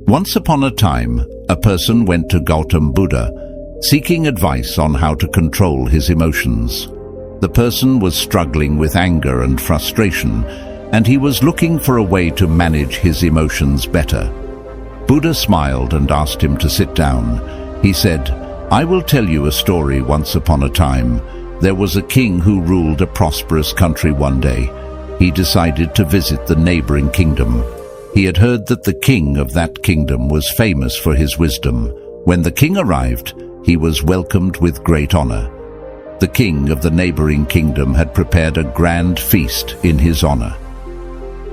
Once upon a time, a person went to Gautam Buddha, seeking advice on how to control his emotions. The person was struggling with anger and frustration, and he was looking for a way to manage his emotions better. Buddha smiled and asked him to sit down. He said, "I will tell you a story. Once upon a time, there was a king who ruled a prosperous country one day. He decided to visit the neighboring kingdom. He had heard that the king of that kingdom was famous for his wisdom. When the king arrived, he was welcomed with great honor. The king of the neighboring kingdom had prepared a grand feast in his honor.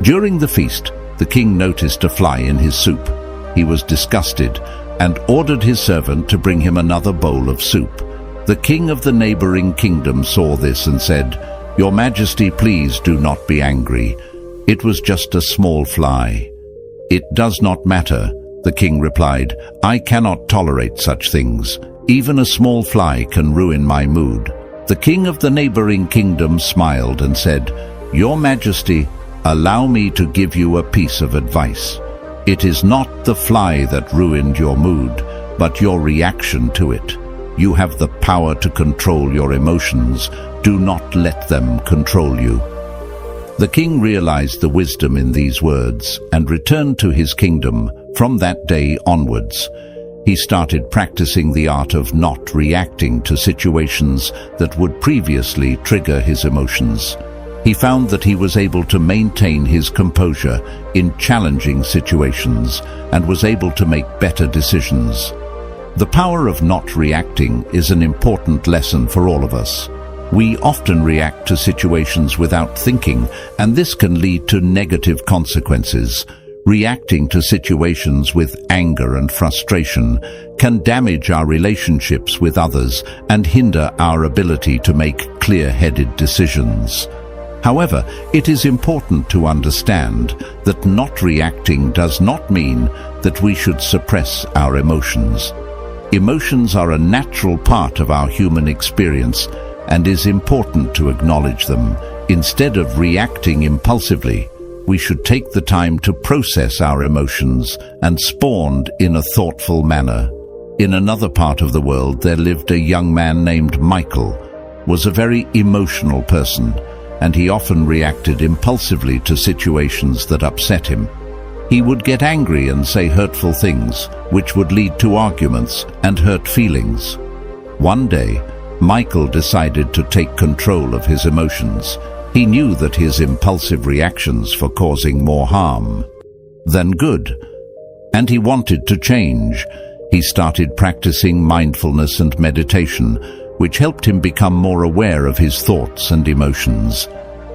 During the feast, the king noticed a fly in his soup. He was disgusted and ordered his servant to bring him another bowl of soup. The king of the neighboring kingdom saw this and said, "Your Majesty, please do not be angry. It was just a small fly." "It does not matter," the king replied. "I cannot tolerate such things. Even a small fly can ruin my mood." The king of the neighboring kingdom smiled and said, "Your Majesty, allow me to give you a piece of advice. It is not the fly that ruined your mood, but your reaction to it. You have the power to control your emotions. Do not let them control you." The king realized the wisdom in these words and returned to his kingdom. From that day onwards, he started practicing the art of not reacting to situations that would previously trigger his emotions. He found that he was able to maintain his composure in challenging situations and was able to make better decisions. The power of not reacting is an important lesson for all of us. We often react to situations without thinking, and this can lead to negative consequences. Reacting to situations with anger and frustration can damage our relationships with others and hinder our ability to make clear-headed decisions. However, it is important to understand that not reacting does not mean that we should suppress our emotions. Emotions are a natural part of our human experience, and is important to acknowledge them. Instead of reacting impulsively, we should take the time to process our emotions and respond in a thoughtful manner. In another part of the world, there lived a young man named Michael. Was a very emotional person, and he often reacted impulsively to situations that upset him. He would get angry and say hurtful things, which would lead to arguments and hurt feelings. One day, Michael decided to take control of his emotions. He knew that his impulsive reactions were causing more harm than good, and he wanted to change. He started practicing mindfulness and meditation, which helped him become more aware of his thoughts and emotions.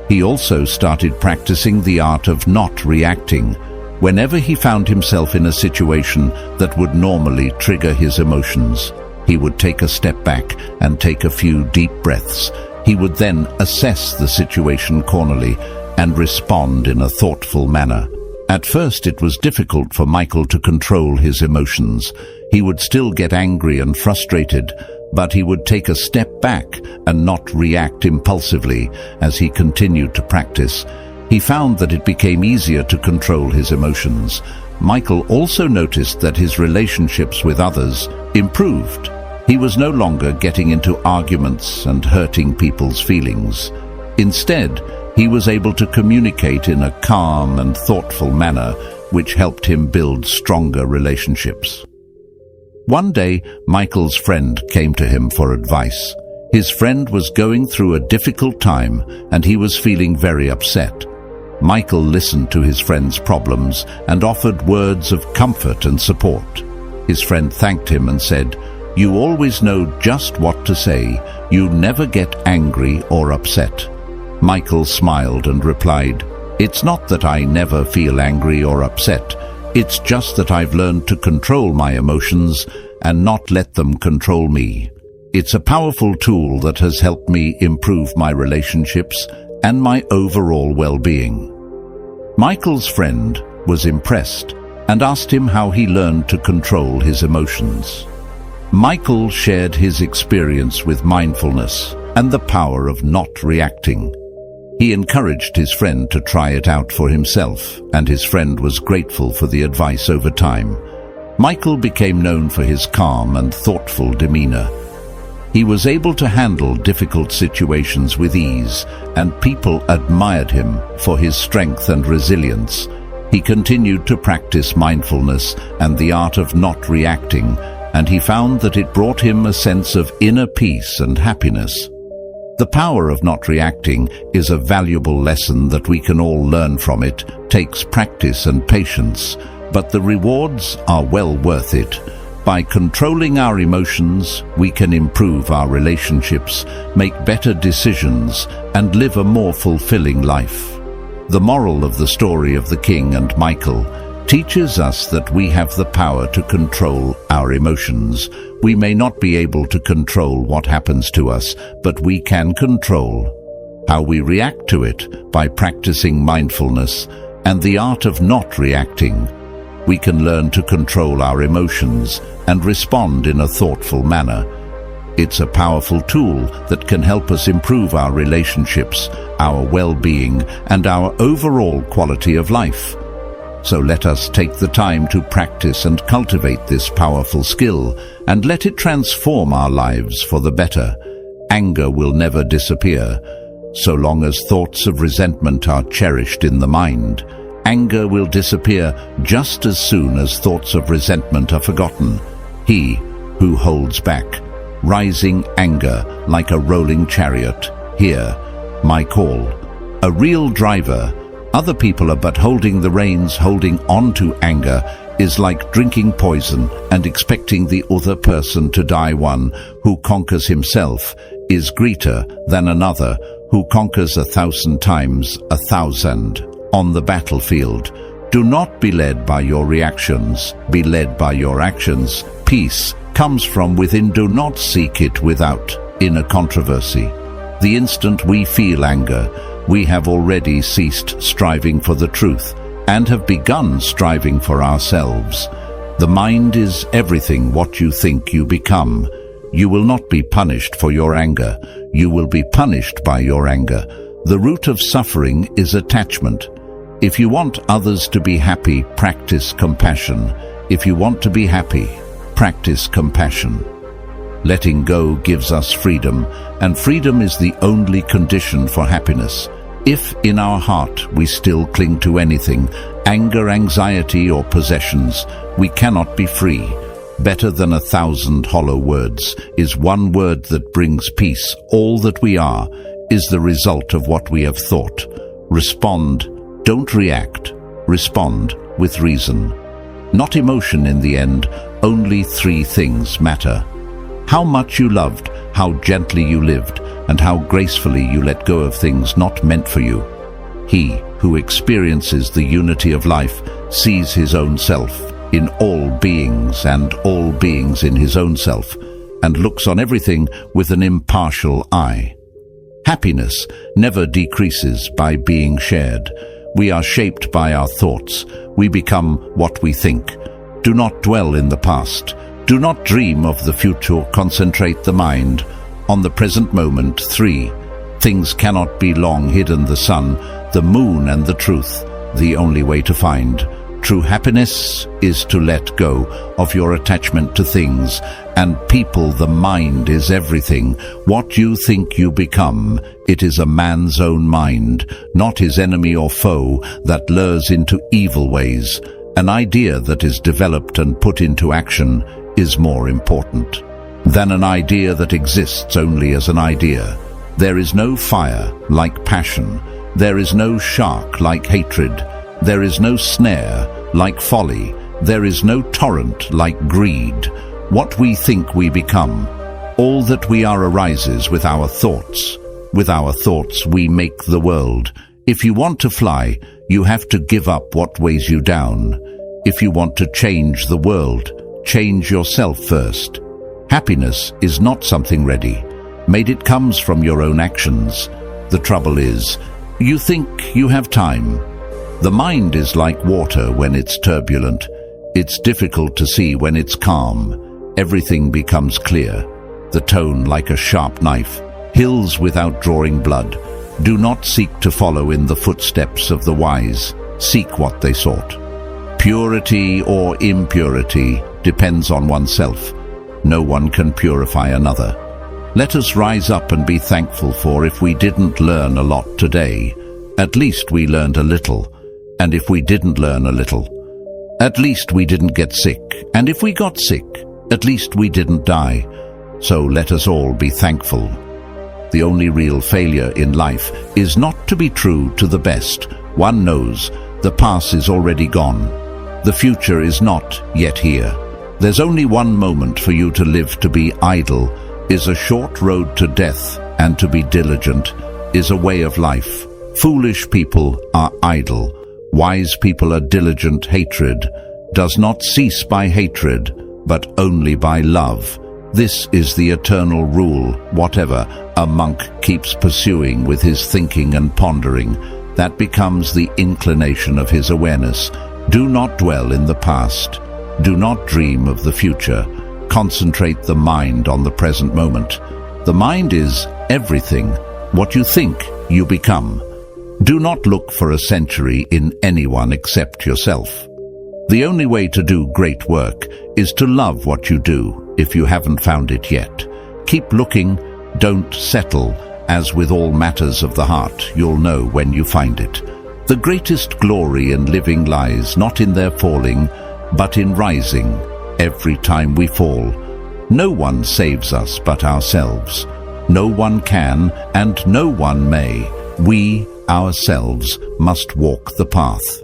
He also started practicing the art of not reacting. Whenever he found himself in a situation that would normally trigger his emotions, he would take a step back and take a few deep breaths. He would then assess the situation calmly and respond in a thoughtful manner. At first, it was difficult for Michael to control his emotions. He would still get angry and frustrated, but he would take a step back and not react impulsively. As he continued to practice, he found that it became easier to control his emotions. Michael also noticed that his relationships with others improved. He was no longer getting into arguments and hurting people's feelings. Instead, he was able to communicate in a calm and thoughtful manner, which helped him build stronger relationships. One day, Michael's friend came to him for advice. His friend was going through a difficult time, and he was feeling very upset. Michael listened to his friend's problems and offered words of comfort and support. His friend thanked him and said, "You always know just what to say. You never get angry or upset." Michael smiled and replied, "It's not that I never feel angry or upset. It's just that I've learned to control my emotions and not let them control me. It's a powerful tool that has helped me improve my relationships and my overall well-being." Michael's friend was impressed and asked him how he learned to control his emotions. Michael shared his experience with mindfulness and the power of not reacting. He encouraged his friend to try it out for himself, and his friend was grateful for the advice over time. Michael became known for his calm and thoughtful demeanor. He was able to handle difficult situations with ease, and people admired him for his strength and resilience. He continued to practice mindfulness and the art of not reacting, and he found that it brought him a sense of inner peace and happiness. The power of not reacting is a valuable lesson that we can all learn from. It takes practice and patience, but the rewards are well worth it. By controlling our emotions, we can improve our relationships, make better decisions, and live a more fulfilling life. The moral of the story of the king and Michael teaches us that we have the power to control our emotions. We may not be able to control what happens to us, but we can control how we react to it by practicing mindfulness and the art of not reacting. We can learn to control our emotions and respond in a thoughtful manner. It's a powerful tool that can help us improve our relationships, our well-being, and our overall quality of life. So let us take the time to practice and cultivate this powerful skill, and let it transform our lives for the better. Anger will never disappear, so long as thoughts of resentment are cherished in the mind. Anger will disappear just as soon as thoughts of resentment are forgotten. He who holds back, rising anger like a rolling chariot, hear my call. A real driver, other people are but holding the reins. Holding on to anger is like drinking poison and expecting the other person to die. One who conquers himself is greater than another who conquers 1,000 times 1,000. On the battlefield, do not be led by your reactions, be led by your actions. Peace comes from within. Do not seek it without inner controversy. The instant we feel anger, we have already ceased striving for the truth and have begun striving for ourselves. The mind is everything. What you think, you become. You will not be punished for your anger. You will be punished by your anger. The root of suffering is attachment. If you want others to be happy, practice compassion. If you want to be happy, practice compassion. Letting go gives us freedom, and freedom is the only condition for happiness. If in our heart we still cling to anything, anger, anxiety, or possessions, we cannot be free. Better than 1,000 hollow words is one word that brings peace. All that we are is the result of what we have thought. Respond. Don't react. Respond with reason. Not emotion in the end. Only 3 things matter: how much you loved, how gently you lived, and how gracefully you let go of things not meant for you. He who experiences the unity of life sees his own self in all beings and all beings in his own self, and looks on everything with an impartial eye. Happiness never decreases by being shared. We are shaped by our thoughts. We become what we think. Do not dwell in the past. Do not dream of the future. Concentrate the mind on the present moment. 3 things cannot be long hidden: the sun, the moon, and the truth. The only way to find true happiness is to let go of your attachment to things and people. The mind is everything. What you think, you become. It is a man's own mind, not his enemy or foe, that lures into evil ways. An idea that is developed and put into action is more important than an idea that exists only as an idea. There is no fire like passion. There is no shark like hatred. There is no snare like folly. There is no torrent like greed. What we think, we become. All that we are arises with our thoughts. With our thoughts we make the world. If you want to fly, you have to give up what weighs you down. If you want to change the world, change yourself first. Happiness is not something ready made. It comes from your own actions. The trouble is, you think you have time. The mind is like water when it's turbulent. It's difficult to see when it's calm. Everything becomes clear. The tone like a sharp knife. Hills without drawing blood. Do not seek to follow in the footsteps of the wise. Seek what they sought. Purity or impurity depends on oneself. No one can purify another. Let us rise up and be thankful, for if we didn't learn a lot today, at least we learned a little. And if we didn't learn a little, at least we didn't get sick. And if we got sick, at least we didn't die. So let us all be thankful. The only real failure in life is not to be true to the best. One knows the past is already gone. The future is not yet here. There's only one moment for you to live. To be idle is a short road to death, and to be diligent is a way of life. Foolish people are idle. Wise people are diligent. Hatred does not cease by hatred, but only by love. This is the eternal rule. Whatever a monk keeps pursuing with his thinking and pondering, that becomes the inclination of his awareness. Do not dwell in the past. Do not dream of the future. Concentrate the mind on the present moment. The mind is everything. What you think, you become. Do not look for a century in anyone except yourself. The only way to do great work is to love what you do, if you haven't found it yet. Keep looking, don't settle. As with all matters of the heart, you'll know when you find it. The greatest glory in living lies not in their falling, but in rising. Every time we fall, no one saves us but ourselves. No one can, and no one may. We, ourselves, must walk the path.